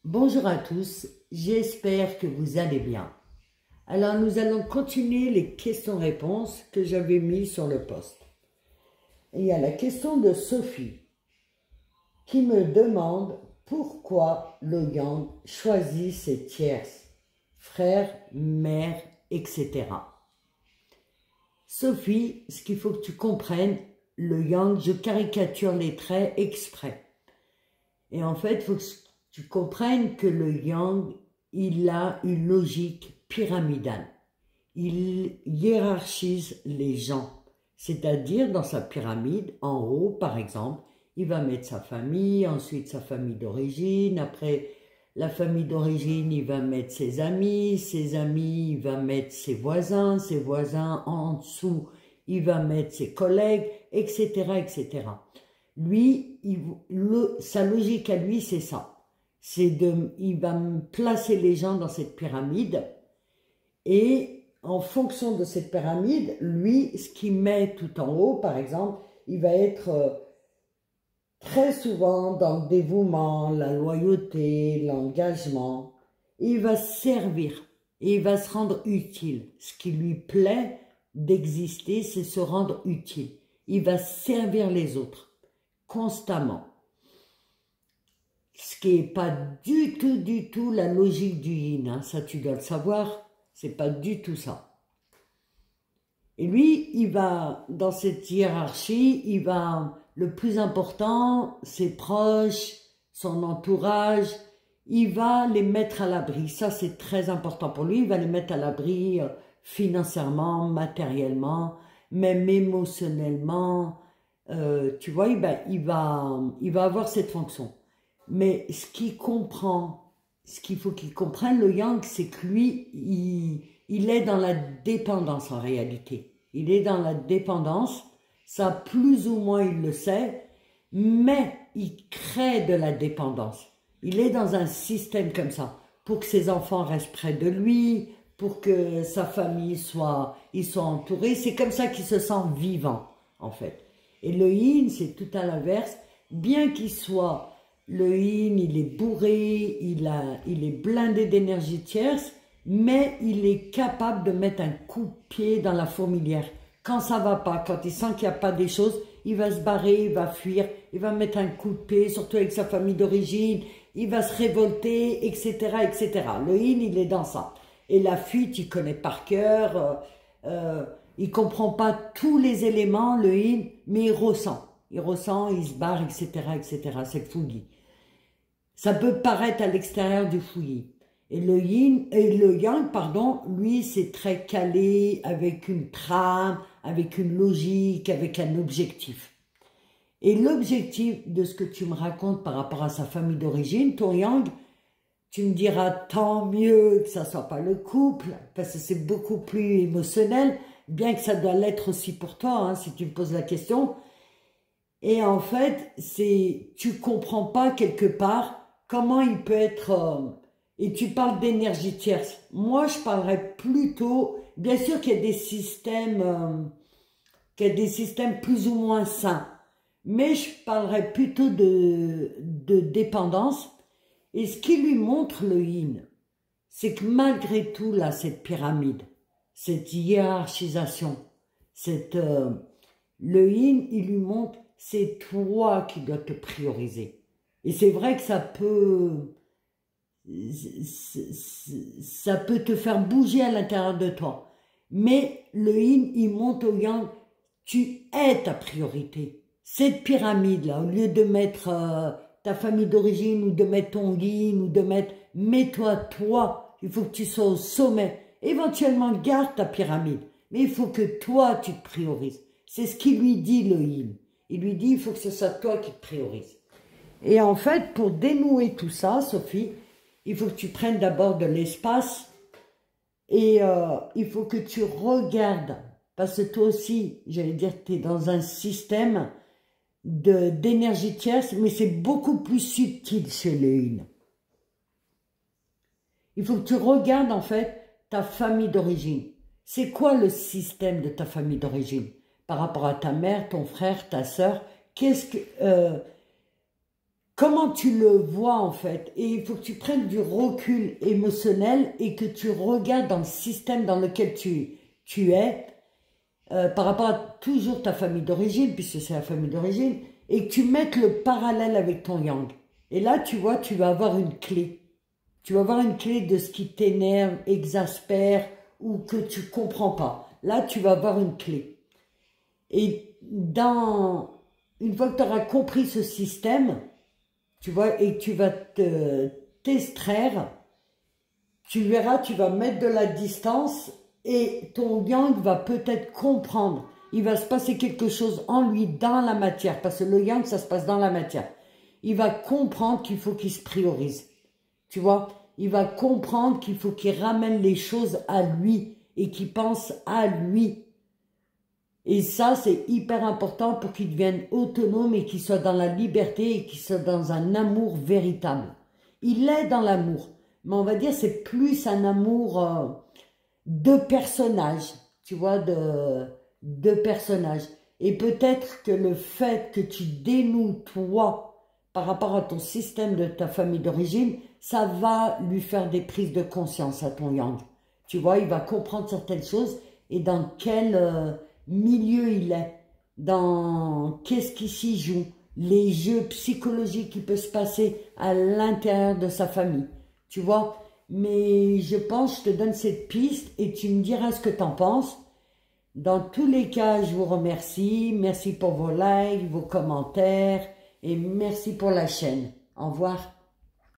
Bonjour à tous, j'espère que vous allez bien. Alors nous allons continuer les questions-réponses que j'avais mises sur le post. Et il y a la question de Sophie qui me demande pourquoi le yang choisit ses tierces, frères, mères, etc. Sophie, ce qu'il faut que tu comprennes, le yang, je caricature les traits exprès. Et en fait, il faut que tu comprennes que le yang, il a une logique pyramidale. Il hiérarchise les gens. C'est-à-dire, dans sa pyramide, en haut, par exemple, il va mettre sa famille, ensuite sa famille d'origine, après la famille d'origine, il va mettre ses amis, il va mettre ses voisins en dessous, il va mettre ses collègues, etc., etc. Lui, sa logique à lui, c'est ça. Il va placer les gens dans cette pyramide et en fonction de cette pyramide, lui, ce qu'il met tout en haut, par exemple, il va être très souvent dans le dévouement, la loyauté, l'engagement. Il va servir et il va se rendre utile. Ce qui lui plaît d'exister, c'est se rendre utile. Il va servir les autres constamment. Ce qui n'est pas du tout la logique du yin, hein. Ça tu dois le savoir, c'est pas du tout ça. Et lui, il va, dans cette hiérarchie, le plus important, ses proches, son entourage, il va les mettre à l'abri. Ça, c'est très important pour lui. Il va les mettre à l'abri financièrement, matériellement, même émotionnellement. Tu vois, il va avoir cette fonction. Mais ce qu'il faut qu'il comprenne, le yang, c'est que lui, il est dans la dépendance en réalité. Il est dans la dépendance, ça plus ou moins il le sait, mais il crée de la dépendance. Il est dans un système comme ça, pour que ses enfants restent près de lui, pour que sa famille soit entourée. C'est comme ça qu'il se sent vivant, en fait. Et le yin, c'est tout à l'inverse. Bien qu'il soit, le yin, il est bourré, il est blindé d'énergie tierce, mais il est capable de mettre un coup de pied dans la fourmilière. Quand ça va pas, quand il sent qu'il n'y a pas des choses, il va se barrer, il va fuir, il va mettre un coup de pied, surtout avec sa famille d'origine, il va se révolter, etc., etc. Le yin, il est dans ça. Et la fuite, il connaît par cœur, il comprend pas tous les éléments, le yin, mais il ressent. Il ressent, il se barre, etc., etc. C'est le fouillis. Ça peut paraître à l'extérieur du fouillis. Et le yang, pardon, lui, c'est très calé, avec une trame, avec une logique, avec un objectif. Et l'objectif de ce que tu me racontes par rapport à sa famille d'origine, ton yang, tu me diras tant mieux que ça soit pas le couple, parce que c'est beaucoup plus émotionnel, bien que ça doit l'être aussi pour toi, hein, si tu me poses la question. Et en fait, tu comprends pas quelque part comment il peut être... et tu parles d'énergie tierce. Moi, je parlerais plutôt... Bien sûr qu'il y a des systèmes... plus ou moins sains. Mais je parlerais plutôt de dépendance. Et ce qui lui montre le yin, c'est que malgré tout, là, cette pyramide, cette hiérarchisation, le yin, il lui montre, c'est toi qui dois te prioriser. Et c'est vrai que ça peut te faire bouger à l'intérieur de toi. Mais le yin, il monte au yang, tu es ta priorité. Cette pyramide-là, au lieu de mettre ta famille d'origine ou de mettre ton yin ou de mettre, mets-toi toi, il faut que tu sois au sommet. Éventuellement, garde ta pyramide, mais il faut que toi, tu te priorises. C'est ce qu'il lui dit, le yin. Il lui dit, il faut que ce soit toi qui te priorises. Et en fait, pour dénouer tout ça, Sophie, il faut que tu prennes d'abord de l'espace et il faut que tu regardes, parce que toi aussi, j'allais dire, tu es dans un système d'énergie tierce, mais c'est beaucoup plus subtil chez le yin. Il faut que tu regardes en fait ta famille d'origine. C'est quoi le système de ta famille d'origine par rapport à ta mère, ton frère, ta sœur? comment tu le vois en fait. Et il faut que tu prennes du recul émotionnel et que tu regardes dans le système dans lequel tu es, par rapport à toujours ta famille d'origine, puisque c'est la famille d'origine, et que tu mettes le parallèle avec ton yang. Et là, tu vois, tu vas avoir une clé. Tu vas avoir une clé de ce qui t'énerve, exaspère ou que tu comprends pas. Là, tu vas avoir une clé. Et une fois que tu auras compris ce système, tu vois, et que tu vas t'extraire, tu verras, tu vas mettre de la distance et ton yang va peut-être comprendre. Il va se passer quelque chose en lui dans la matière, parce que le yang, ça se passe dans la matière. Il va comprendre qu'il faut qu'il se priorise. Tu vois, il va comprendre qu'il faut qu'il ramène les choses à lui et qu'il pense à lui. Et ça, c'est hyper important pour qu'il devienne autonome et qu'il soit dans la liberté et qu'il soit dans un amour véritable. Il est dans l'amour, mais on va dire c'est plus un amour de personnage, tu vois, de personnage. Et peut-être que le fait que tu dénoues toi par rapport à ton système de ta famille d'origine, ça va lui faire des prises de conscience à ton yang. Tu vois, il va comprendre certaines choses et dans quel milieu il est, dans qu'est-ce qui s'y joue, les jeux psychologiques qui peuvent se passer à l'intérieur de sa famille. Tu vois, mais je pense, je te donne cette piste et tu me diras ce que tu en penses. Dans tous les cas, je vous remercie. Merci pour vos likes, vos commentaires et merci pour la chaîne. Au revoir.